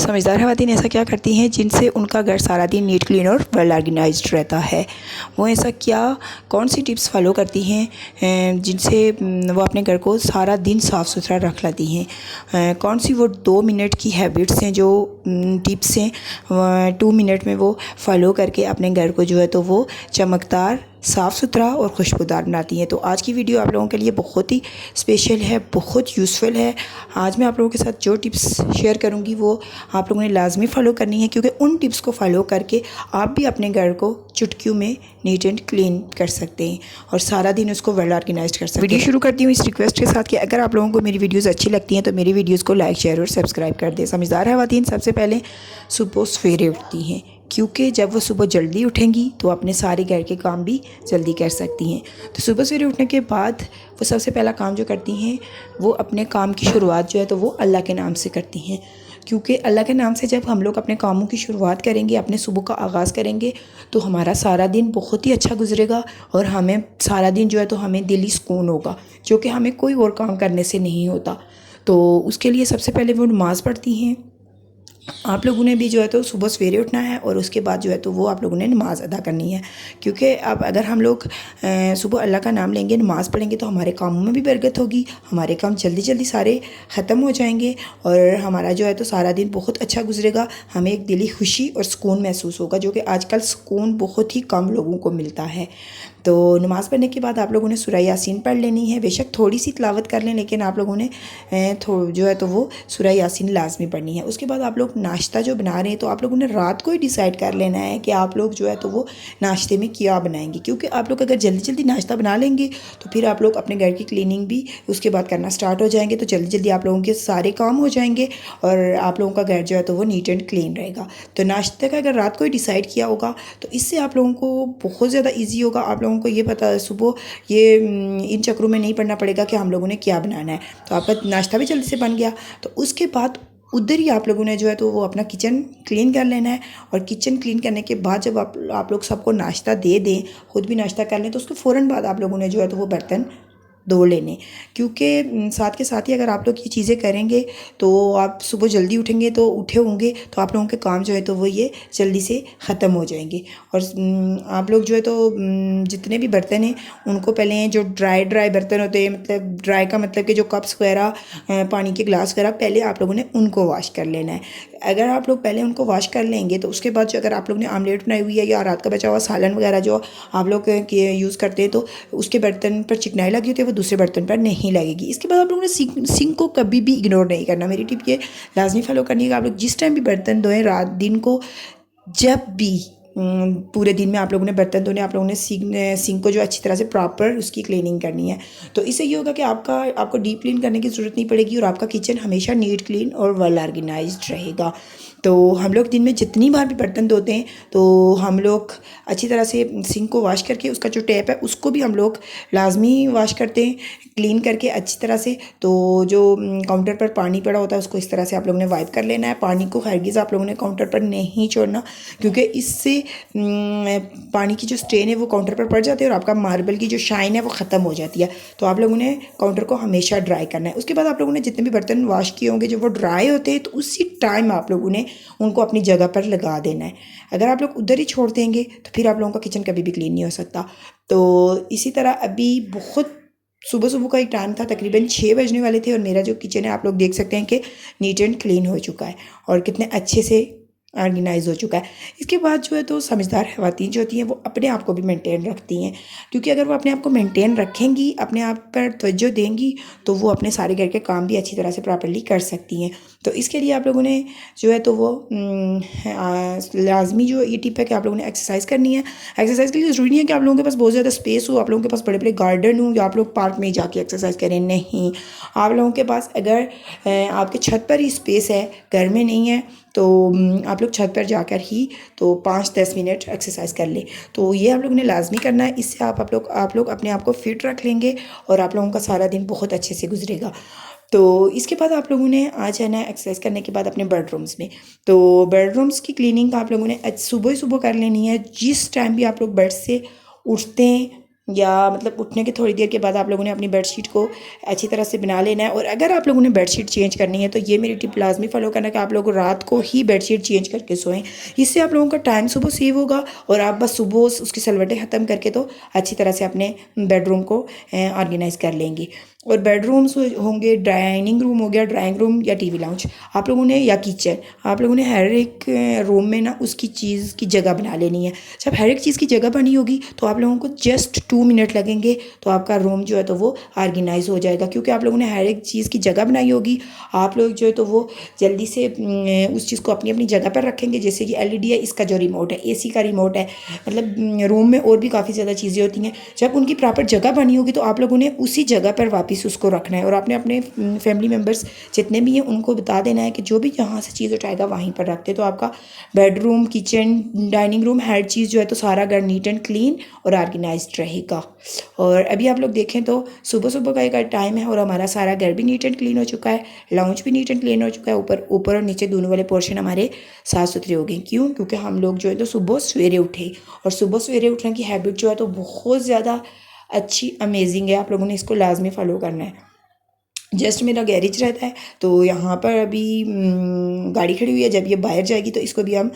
समझदार ख़वातीन ऐसा क्या करती हैं जिनसे उनका घर सारा दिन नीट क्लीन और वेल ऑर्गेनाइज्ड रहता है। वो ऐसा क्या कौन सी टिप्स फॉलो करती हैं जिनसे वो अपने घर को सारा दिन साफ़ सुथरा रख लेती हैं। कौन सी वो 2 मिनट की हैबिट्स हैं जो टिप्स हैं 2 मिनट में वो फॉलो करके अपने घर को जो है तो वो चमकदार साफ़ सुथरा और खुशबूदार बनाती हैं। तो आज की वीडियो आप लोगों के लिए बहुत ही स्पेशल है, बहुत यूज़फुल है। आज मैं आप लोगों के साथ जो टिप्स शेयर करूंगी वो आप लोगों ने लाजमी फ़ॉलो करनी है, क्योंकि उन टिप्स को फॉलो करके आप भी अपने घर को चुटकियों में नीट एंड क्लीन कर सकते हैं और सारा दिन उसको वेल ऑर्गेनाइज कर सकते हैं। वीडियो शुरू करती हूँ इस रिक्वेस्ट के साथ कि अगर आप लोगों को मेरी वीडियोज़ अच्छी लगती हैं तो मेरी वीडियोज़ को लाइक, शेयर और सब्सक्राइब कर दें। समझदार ख़वातीन सबसे पहले सुबह सवेरे उठती हैं, क्योंकि जब वो सुबह जल्दी उठेंगी तो अपने सारे घर के काम भी जल्दी कर सकती हैं। तो सुबह सवेरे उठने के बाद वो सबसे पहला काम जो करती हैं वो अपने काम की शुरुआत जो है तो वो अल्लाह के नाम से करती हैं, क्योंकि अल्लाह के नाम से जब हम लोग अपने कामों की शुरुआत करेंगे, अपने सुबह का आगाज़ करेंगे तो हमारा सारा दिन बहुत ही अच्छा गुजरेगा और हमें सारा दिन जो है तो हमें दिली सुकून होगा, जो कि हमें कोई और काम करने से नहीं होता। तो उसके लिए सबसे पहले वो नमाज़ पढ़ती हैं। आप लोगों ने भी जो है तो सुबह सवेरे उठना है और उसके बाद जो है तो वो आप लोगों ने नमाज़ अदा करनी है, क्योंकि अब अगर हम लोग सुबह अल्लाह का नाम लेंगे, नमाज़ पढ़ेंगे तो हमारे कामों में भी बरकत होगी, हमारे काम जल्दी जल्दी सारे ख़त्म हो जाएंगे और हमारा जो है तो सारा दिन बहुत अच्छा गुजरेगा। हमें एक दिली खुशी और सुकून महसूस होगा, जो कि आजकल सुकून बहुत ही कम लोगों को मिलता है। तो नमाज़ पढ़ने के बाद आप लोगों ने सूरह यासीन पढ़ लेनी है। बेशक थोड़ी सी तिलावत कर लें, लेकिन आप लोगों ने जो है तो वो सूरह यासीन लाजमी पढ़नी है। उसके बाद आप लोग नाश्ता जो बना रहे हैं तो आप लोगों ने रात को ही डिसाइड कर लेना है कि आप लोग जो है तो वो नाश्ते में क्या बनाएंगे, क्योंकि आप लोग अगर जल्दी जल्दी नाश्ता बना लेंगे तो फिर आप लोग अपने घर की क्लीनिंग भी उसके बाद करना स्टार्ट हो जाएंगे, तो जल्दी जल्दी आप लोगों के सारे काम हो जाएंगे और आप लोगों का घर जो है तो वो नीट एंड क्लीन रहेगा। तो नाश्ते का अगर रात को ही डिसाइड किया होगा तो इससे आप लोगों को बहुत ज़्यादा ईजी होगा। आप लोगों को ये पता है सुबह ये इन चक्रों में नहीं पड़ना पड़ेगा कि हम लोगों ने क्या बनाना है, तो आपका नाश्ता भी जल्दी से बन गया। तो उसके बाद उधर ही आप लोगों ने जो है तो वो अपना किचन क्लीन कर लेना है और किचन क्लीन करने के बाद जब आप लोग सबको नाश्ता दे दें, खुद भी नाश्ता कर लें, तो उसके फ़ौरन बाद आप लोगों ने जो है तो वो बर्तन धो लेने, क्योंकि साथ के साथ ही अगर आप लोग ये चीज़ें करेंगे तो आप सुबह जल्दी उठेंगे तो उठे होंगे तो आप लोगों के काम जो है तो वो ये जल्दी से ख़त्म हो जाएंगे। और आप लोग जो है तो जितने भी बर्तन हैं उनको पहले जो ड्राई बर्तन होते हैं, मतलब ड्राई का मतलब कि जो कप्स वगैरह पानी के गिलास वगैरह, पहले आप लोगों ने उनको वॉश कर लेना है। अगर आप लोग पहले उनको वॉश कर लेंगे तो उसके बाद जो अगर आप लोग ने आमलेट बनाई हुई है या रात का बचा हुआ सालन वगैरह जो आप लोग यूज़ करते हैं तो उसके बर्तन पर चिकनाई लगी होती है, वो दूसरे बर्तन पर नहीं लगेगी। इसके बाद आप लोगों ने सिंक को कभी भी इग्नोर नहीं करना। मेरी टिप ये लाजमी फॉलो करनी है कि आप लोग जिस टाइम भी बर्तन धोएं, रात दिन को जब भी पूरे दिन में आप लोगों ने बर्तन धोने, आप लोगों ने सिंक को जो अच्छी तरह से प्रॉपर उसकी क्लीनिंग करनी है। तो इससे ये होगा कि आपको डीप क्लीन करने की ज़रूरत नहीं पड़ेगी और आपका किचन हमेशा नीट क्लीन और वेल ऑर्गेनाइज्ड रहेगा। तो हम लोग दिन में जितनी बार भी बर्तन धोते हैं तो हम लोग अच्छी तरह से सिंक को वॉश करके उसका जो टैप है उसको भी हम लोग लाजमी वॉश करते हैं, क्लीन करके अच्छी तरह से। तो जो काउंटर पर पानी पड़ा होता है उसको इस तरह से आप लोगों ने वाइप कर लेना है। पानी को हरगिज़ आप लोगों ने काउंटर पर नहीं छोड़ना, क्योंकि इससे पानी की जो स्टेन है वो काउंटर पर पड़ जाती है और आपका मार्बल की जो शाइन है वो ख़त्म हो जाती है। तो आप लोगों ने काउंटर को हमेशा ड्राई करना है। उसके बाद आप लोगों ने जितने भी बर्तन वॉश किए होंगे जो वो ड्राई होते हैं तो उसी टाइम आप लोगों ने उनको अपनी जगह पर लगा देना है। अगर आप लोग उधर ही छोड़ देंगे तो फिर आप लोगों का किचन कभी भी क्लीन नहीं हो सकता। तो इसी तरह अभी बहुत सुबह का एक टाइम था, तकरीबन 6 बजने वाले थे और मेरा जो किचन है आप लोग देख सकते हैं कि नीट एंड क्लीन हो चुका है और कितने अच्छे से ऑर्गेनाइज हो चुका है। इसके बाद जो है तो समझदार ख़वातीन जो होती हैं वो अपने आप को भी मेंटेन रखती हैं, क्योंकि अगर वो अपने आप को मेंटेन रखेंगी, अपने आप पर तवज्जो देंगी तो वो अपने सारे घर के काम भी अच्छी तरह से प्रॉपर्ली कर सकती हैं। तो इसके लिए आप लोगों ने जो है तो वो लाजमी जो ये टिप है कि आप लोगों ने एक्सरसाइज करनी है। एक्सरसाइज के लिए ज़रूरी नहीं है कि आप लोगों के पास बहुत ज़्यादा स्पेस हो, आप लोगों के पास बड़े बड़े गार्डन हो या आप लोग पार्क में जाके एक्सरसाइज करें, नहीं। आप लोगों के पास अगर आपके छत पर ही स्पेस है, घर में नहीं है, तो आप लोग छत पर जाकर ही तो 5-10 मिनट एक्सरसाइज कर लें। तो ये आप लोगों ने लाजमी करना है। इससे आप लोग अपने आप को फिट रख लेंगे और आप लोगों का सारा दिन बहुत अच्छे से गुजरेगा। तो इसके बाद आप लोगों ने आ जाना है एक्सरसाइज करने के बाद अपने बेडरूम्स में। तो बेडरूम्स की क्लीनिंग आप लोगों ने सुबह ही सुबह कर लेनी है। जिस टाइम भी आप लोग बेड से उठते हैं या मतलब उठने के थोड़ी देर के बाद आप लोगों ने अपनी बेडशीट को अच्छी तरह से बना लेना है। और अगर आप लोगों ने बेडशीट चेंज करनी है तो ये मेरी टिप लाजमी फॉलो करना कि आप लोग रात को ही बेडशीट चेंज करके सोएं। इससे आप लोगों का टाइम सुबह सेव होगा और आप बस सुबह उसकी सलवटें ख़त्म करके तो अच्छी तरह से अपने बेडरूम को ऑर्गेनाइज़ कर लेंगी। और बेडरूम्स होंगे, डाइनिंग रूम हो गया, ड्राइंग रूम या टीवी लाउंज आप लोगों ने, या किचन, आप लोगों ने हर एक रूम में ना उसकी चीज़ की जगह बना लेनी है। जब हर एक चीज़ की जगह बनी होगी तो आप लोगों को जस्ट 2 मिनट लगेंगे तो आपका रूम जो है तो वो ऑर्गेनाइज हो जाएगा, क्योंकि आप लोगों ने हर एक चीज़ की जगह बनाई होगी। आप लोग जो है तो वो जल्दी से उस चीज़ को अपनी अपनी जगह पर रखेंगे। जैसे कि एलईडी है, इसका जो रिमोट है, एसी का रिमोट है, मतलब रूम में और भी काफ़ी ज़्यादा चीज़ें होती हैं। जब उनकी प्रॉपर जगह बनी होगी तो आप लोगों ने उसी जगह पर वापस उसको रखना है और आपने अपने फैमिली मेम्बर्स जितने भी हैं उनको बता देना है कि जो भी जहाँ से चीज़ उठाएगा वहीं पर रखते। तो आपका बेडरूम, किचन, डाइनिंग रूम, हर चीज़ जो है तो सारा घर नीट एंड क्लीन और ऑर्गेनाइज्ड रहेगा। और अभी आप लोग देखें तो सुबह सुबह का एक टाइम है और हमारा सारा घर भी नीट एंड क्लीन हो चुका है, लाउंज भी नीट एंड क्लीन हो चुका है, ऊपर ऊपर और नीचे दोनों वाले पोर्शन हमारे साफ़ सुथरे हो गए। क्यों? क्योंकि हम लोग जो है तो सुबह सवेरे उठे, और सुबह सवेरे उठने की हैबिट जो है तो बहुत ज़्यादा अच्छी, अमेजिंग है। आप लोगों ने इसको लाजमी फ़ॉलो करना है। जस्ट मेरा गैरेज रहता है तो यहाँ पर अभी गाड़ी खड़ी हुई है। जब ये बाहर जाएगी तो इसको भी हम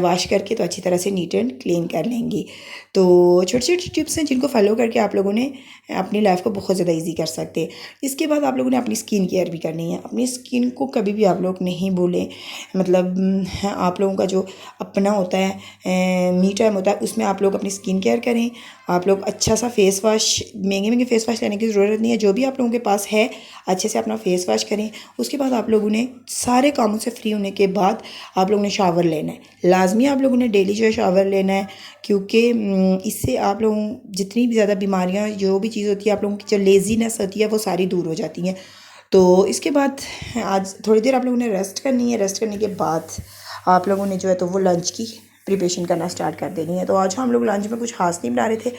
वॉश करके तो अच्छी तरह से नीट एंड क्लीन कर लेंगे। तो छोटी छोटी टिप्स हैं जिनको फॉलो करके आप लोगों ने अपनी लाइफ को बहुत ज़्यादा इजी कर सकते हैं। इसके बाद आप लोगों ने अपनी स्किन केयर भी करनी है। अपनी स्किन को कभी भी आप लोग नहीं भूलें, मतलब आप लोगों का जो अपना होता है, मी टाइम होता है, उसमें आप लोग अपनी स्किन केयर करें। आप लोग अच्छा सा फेस वॉश, महंगे महंगे फेस वॉश लेने की ज़रूरत नहीं है, जो भी आप लोगों के पास है अच्छे से अपना फेस वॉश करें। उसके बाद आप लोगों ने सारे कामों से फ्री होने के बाद आप लोगों ने शावर लेना है। लाजमी आप लोगों ने डेली जो है शावर लेना है, क्योंकि इससे आप लोगों जितनी भी ज़्यादा बीमारियां, जो भी चीज़ होती है, आप लोगों की जो लेज़ीनेस होती है वो सारी दूर हो जाती हैं। तो इसके बाद आज थोड़ी देर आप लोगों ने रेस्ट करनी है। रेस्ट करने के बाद आप लोगों ने जो है तो वो लंच की प्रिपरेशन करना स्टार्ट कर देनी है। तो आज हम लोग लंच में कुछ खास नहीं बना रहे थे,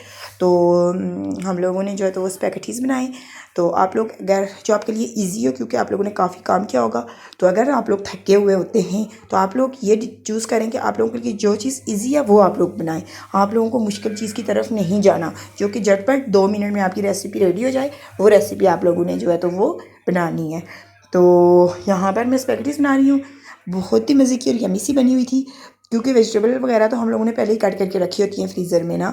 तो हम लोगों ने जो है तो वो स्पैगेटीज़ बनाए। तो आप लोग अगर, जो आपके लिए इजी हो, क्योंकि आप लोगों ने काफ़ी काम किया होगा, तो अगर आप लोग थके हुए होते हैं तो आप लोग ये चूज़ करें कि आप लोगों के लिए जो चीज़ इजी है वो आप लोग बनाएं। आप लोगों को मुश्किल चीज़ की तरफ नहीं जाना, जो कि झटपट 2 मिनट में आपकी रेसिपी रेडी हो जाए, वो रेसिपी आप लोगों ने जो है तो वो बनानी है। तो यहाँ पर मैं स्पैगेटीज़ बना रही हूँ, बहुत ही मज़े की और यम्मी सी बनी हुई थी, क्योंकि वेजिटेबल वगैरह तो हम लोगों ने पहले ही कट करके रखी होती हैं फ्रीज़र में ना।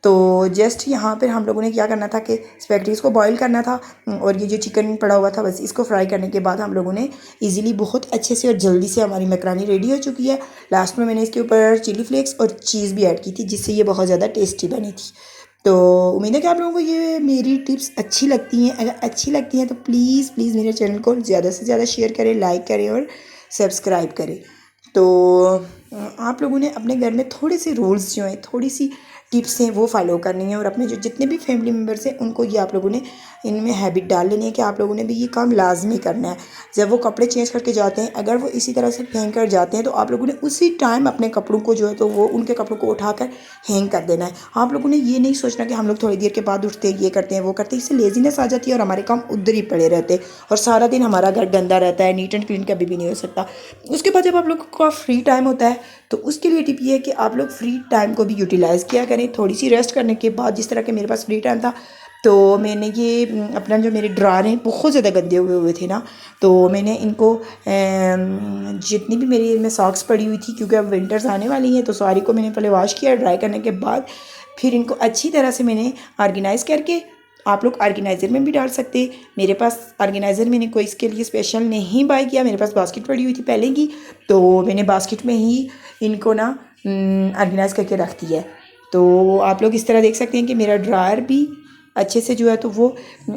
तो जस्ट यहाँ पर हम लोगों ने क्या करना था कि स्पैगेटीज़ को बॉईल करना था, और ये जो चिकन पड़ा हुआ था बस इसको फ्राई करने के बाद हम लोगों ने इजीली, बहुत अच्छे से और जल्दी से हमारी मैकरोनी रेडी हो चुकी है। लास्ट में मैंने इसके ऊपर चिली फ्लेक्स और चीज़ भी ऐड की थी, जिससे ये बहुत ज़्यादा टेस्टी बनी थी। तो उम्मीद है कि आप लोगों को ये मेरी टिप्स अच्छी लगती हैं। अगर अच्छी लगती हैं तो प्लीज़ प्लीज़ मेरे चैनल को ज़्यादा से ज़्यादा शेयर करें, लाइक करें और सब्सक्राइब करें। तो आप लोगों ने अपने घर में थोड़े से रूल्स जो हैं, थोड़ी सी टिप्स हैं, वो फॉलो करनी है, और अपने जो जितने भी फैमिली मेम्बर्स हैं उनको ये आप लोगों ने इनमें हैबिट डाल लेनी है कि आप लोगों ने भी ये काम लाजमी करना है। जब वो कपड़े चेंज करके जाते हैं, अगर वो इसी तरह से फेंक कर जाते हैं तो आप लोगों ने उसी टाइम अपने कपड़ों को जो है तो वो उनके कपड़ों को उठाकर हैंग कर देना है। आप लोगों ने ये नहीं सोचना कि हम लोग थोड़ी देर के बाद उठते हैं, ये करते हैं, वो करते हैं। इससे लेजीनेस आ जाती है और हमारे काम उधर ही पड़े रहते हैं और सारा दिन हमारा घर गंदा रहता है, नीट एंड क्लीन कभी भी नहीं हो सकता। उसके बाद जब आप लोग का फ्री टाइम होता है तो उसके लिए टिप ये है कि आप लोग फ्री टाइम को भी यूटिलाइज़ किया करें। थोड़ी सी रेस्ट करने के बाद, जिस तरह के मेरे पास फ्री टाइम था, तो मैंने ये अपना जो मेरे ड्रार हैं बहुत ज़्यादा गंदे हुए थे ना, तो मैंने इनको जितनी भी मेरी में सॉक्स पड़ी हुई थी, क्योंकि अब विंटर्स आने वाली हैं, तो सारी को मैंने पहले वॉश किया। ड्राई करने के बाद फिर इनको अच्छी तरह से मैंने ऑर्गेनाइज़ करके, आप लोग ऑर्गेनाइज़र में भी डाल सकते हैं। मेरे पास ऑर्गेनाइज़र मैंने कोई इसके लिए स्पेशल नहीं बाय किया, मेरे पास बास्केट पड़ी हुई थी पहले की, तो मैंने बास्केट में ही इनको ना ऑर्गेनाइज़ करके रख दिया है। तो आप लोग इस तरह देख सकते हैं कि मेरा ड्रायर भी अच्छे से जो है तो वो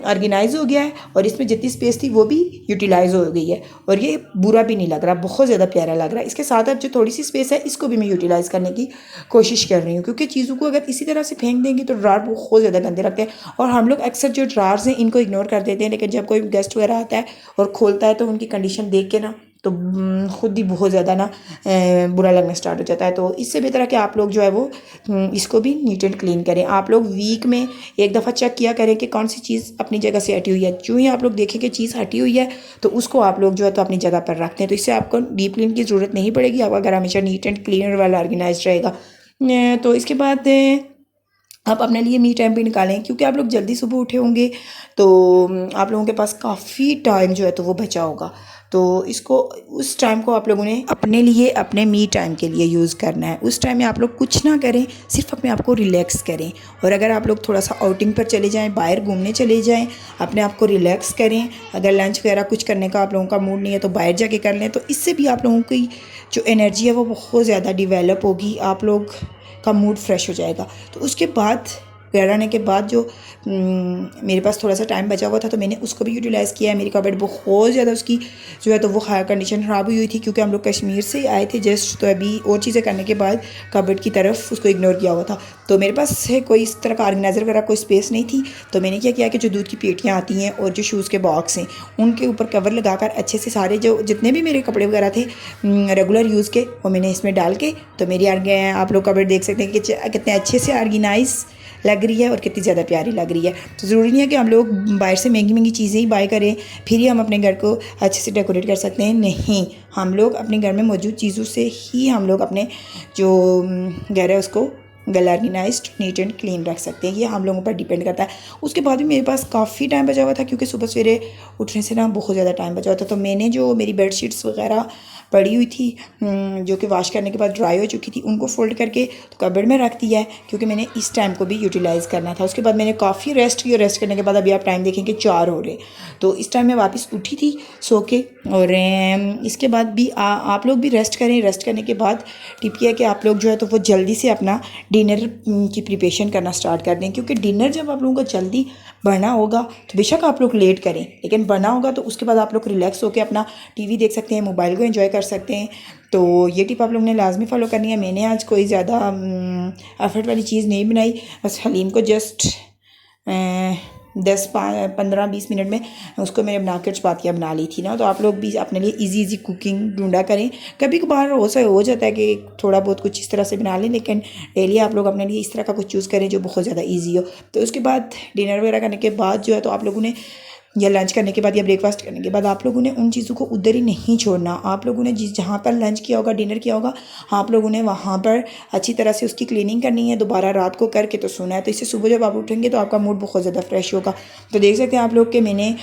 ऑर्गेनाइज़ हो गया है, और इसमें जितनी स्पेस थी वो भी यूटिलाइज़ हो गई है, और ये बुरा भी नहीं लग रहा, बहुत ज़्यादा प्यारा लग रहा है। इसके साथ अब जो थोड़ी सी स्पेस है इसको भी मैं यूटिलाइज़ करने की कोशिश कर रही हूँ, क्योंकि चीज़ों को अगर इसी तरह से फेंक देंगे तो ड्रार बहुत ज़्यादा गंदे लगते हैं, और हम लोग अक्सर जो ड्रार्स हैं इनको इग्नोर कर देते हैं। लेकिन जब कोई गेस्ट वगैरह आता है और खोलता है तो उनकी कंडीशन देख के ना तो ख़ुद ही बहुत ज़्यादा ना बुरा लगना स्टार्ट हो जाता है। तो इससे बेहतर है कि आप लोग जो है वो इसको भी नीट एंड क्लीन करें। आप लोग वीक में एक दफ़ा चेक किया करें कि कौन सी चीज़ अपनी जगह से हटी हुई है। जो ही आप लोग देखें कि चीज़ हटी हुई है तो उसको आप लोग जो है तो अपनी जगह पर रखते हैं, तो इससे आपको डीप क्लीन की ज़रूरत नहीं पड़ेगी, आप अगर हमेशा नीट एंड क्लीन वाला ऑर्गेनाइज रहेगा। तो इसके बाद आप अपने लिए मी टाइम भी निकालें, क्योंकि आप लोग जल्दी सुबह उठे होंगे तो आप लोगों के पास काफ़ी टाइम जो है तो वो बचा होगा। तो इसको उस टाइम को आप लोगों ने अपने लिए, अपने मी टाइम के लिए यूज़ करना है। उस टाइम में आप लोग कुछ ना करें, सिर्फ अपने आप को रिलैक्स करें। और अगर आप लोग थोड़ा सा आउटिंग पर चले जाएं, बाहर घूमने चले जाएं, अपने आप को रिलैक्स करें। अगर लंच वगैरह कुछ करने का आप लोगों का मूड नहीं है तो बाहर जाके कर लें। तो इससे भी आप लोगों की जो एनर्जी है वो बहुत ज़्यादा डिवेलप होगी, आप लोग का मूड फ्रेश हो जाएगा। तो उसके बाद घर आने के बाद जो मेरे पास थोड़ा सा टाइम बचा हुआ था तो मैंने उसको भी यूटिलाइज़ किया है। मेरी कबर्ड बहुत ज़्यादा उसकी जो है तो वो कंडीशन ख़राब हुई थी, क्योंकि हम लोग कश्मीर से आए थे जस्ट। तो अभी और चीज़ें करने के बाद कबर्ड की तरफ उसको इग्नोर किया हुआ था। तो मेरे पास है कोई इस तरह का ऑर्गेनाइज़र वगैरह कोई स्पेस नहीं थी। तो मैंने क्या किया कि जो दूध की पेटियाँ आती हैं और जो शूज़ के बॉक्स हैं उनके ऊपर कवर लगाकर अच्छे से सारे जो जितने भी मेरे कपड़े वगैरह थे रेगुलर यूज़ के वो मैंने इसमें डाल के, तो मेरी आप लोग कबर्ड देख सकते हैं कि कितने अच्छे से ऑर्गेनाइज़ लग रही है और कितनी ज़्यादा प्यारी लग रही है। तो ज़रूरी नहीं है कि हम लोग बाहर से महंगी महंगी चीज़ें ही बाय करें फिर ही हम अपने घर को अच्छे से डेकोरेट कर सकते हैं। नहीं, हम लोग अपने घर में मौजूद चीज़ों से ही हम लोग अपने जो घर है उसको well organised, neat and clean रख सकते हैं। ये हम लोगों पर डिपेंड करता है। उसके बाद भी मेरे पास काफ़ी टाइम बचा हुआ था, क्योंकि सुबह सवेरे उठने से ना बहुत ज़्यादा टाइम बचा हुआ था। तो मैंने जो मेरी बेडशीट्स वगैरह पड़ी हुई थी जो कि वॉश करने के बाद ड्राई हो चुकी थी, उनको फ़ोल्ड करके तो कबर्ड में रख दिया है, क्योंकि मैंने इस टाइम को भी यूटिलाइज़ करना था। उसके बाद मैंने काफ़ी रेस्ट किया। रेस्ट करने के बाद अभी आप टाइम देखेंगे 4 हो रहे। तो इस टाइम मैं वापस उठी थी सो के। और इसके बाद भी आप लोग भी रेस्ट करें। रेस्ट करने के बाद टिप ये है कि आप लोग जो है तो वो जल्दी से अपना डिनर की प्रिपरेशन करना स्टार्ट कर दें, क्योंकि डिनर जब आप लोगों को जल्दी बना होगा तो बेशक आप लोग लेट करें, लेकिन बना होगा तो उसके बाद आप लोग रिलैक्स होकर अपना टीवी देख सकते हैं, मोबाइल को एंजॉय कर सकते हैं। तो ये टिप आप लोग ने लाजमी फॉलो करनी है। मैंने आज कोई ज़्यादा एफर्ट वाली चीज़ नहीं बनाई, बस हलीम को जस्ट 10-15-20 मिनट में उसको मैंने बना कर चपातियाँ बना ली थी ना। तो आप लोग भी अपने लिए इजी कुकिंग ढूंढा करें। कभी कभार हो जाता है कि थोड़ा बहुत कुछ इस तरह से बना लें, लेकिन डेली आप लोग अपने लिए इस तरह का कुछ चूज़ करें जो बहुत ज़्यादा ईजी हो। तो उसके बाद डिनर वगैरह करने के बाद जो है तो आप लोगों ने, या लंच करने के बाद या ब्रेकफास्ट करने के बाद आप लोगों ने उन चीज़ों को उधर ही नहीं छोड़ना। आप लोगों ने जहाँ पर लंच किया होगा, डिनर किया होगा, आप लोगों ने वहाँ पर अच्छी तरह से उसकी क्लीनिंग करनी है, दोबारा रात को करके तो सोना है। तो इससे सुबह जब आप उठेंगे तो आपका मूड बहुत ज़्यादा फ्रेश होगा। तो देख सकते हैं आप लोग कि मैंने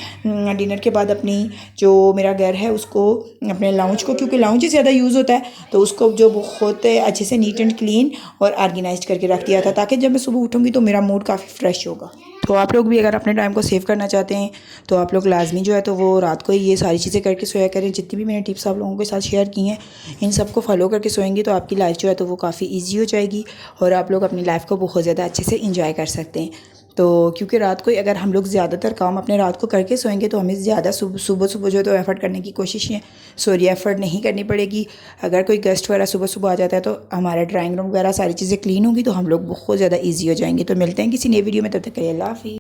डिनर के बाद अपनी जो मेरा घर है उसको, अपने लाउंज को, क्योंकि लाउंज ही ज़्यादा यूज़ होता है, तो उसको जो बहुत अच्छे से नीट एंड क्लीन और ऑर्गेनाइज करके रख दिया था, ताकि जब मैं सुबह उठूँगी तो मेरा मूड काफ़ी फ्रेश होगा। तो आप लोग भी अगर अपने टाइम को सेव करना चाहते हैं तो आप लोग लाजमी जो है तो वो रात को ही ये सारी चीज़ें करके सोया करें। जितनी भी मैंने टिप्स आप लोगों के साथ शेयर की हैं, इन सबको फॉलो करके सोएंगे तो आपकी लाइफ जो है तो वो काफ़ी ईजी हो जाएगी और आप लोग अपनी लाइफ को बहुत ज़्यादा अच्छे से इंजॉय कर सकते हैं। तो क्योंकि रात को अगर हम लोग ज़्यादातर काम अपने रात को करके सोएंगे तो हमें ज़्यादा सुबह जो है तो एफ़र्ट करने की कोशिश है, एफ़र्ट नहीं करनी पड़ेगी। अगर कोई गेस्ट वगैरह सुबह आ जाता है तो हमारा ड्राइंग रूम वगैरह सारी चीज़ें क्लीन होंगी तो हम लोग बहुत ज़्यादा ईजी हो जाएंगे। तो मिलते हैं किसी नई वीडियो में, तब तक के लिए अल्लाह हाफ़िज़।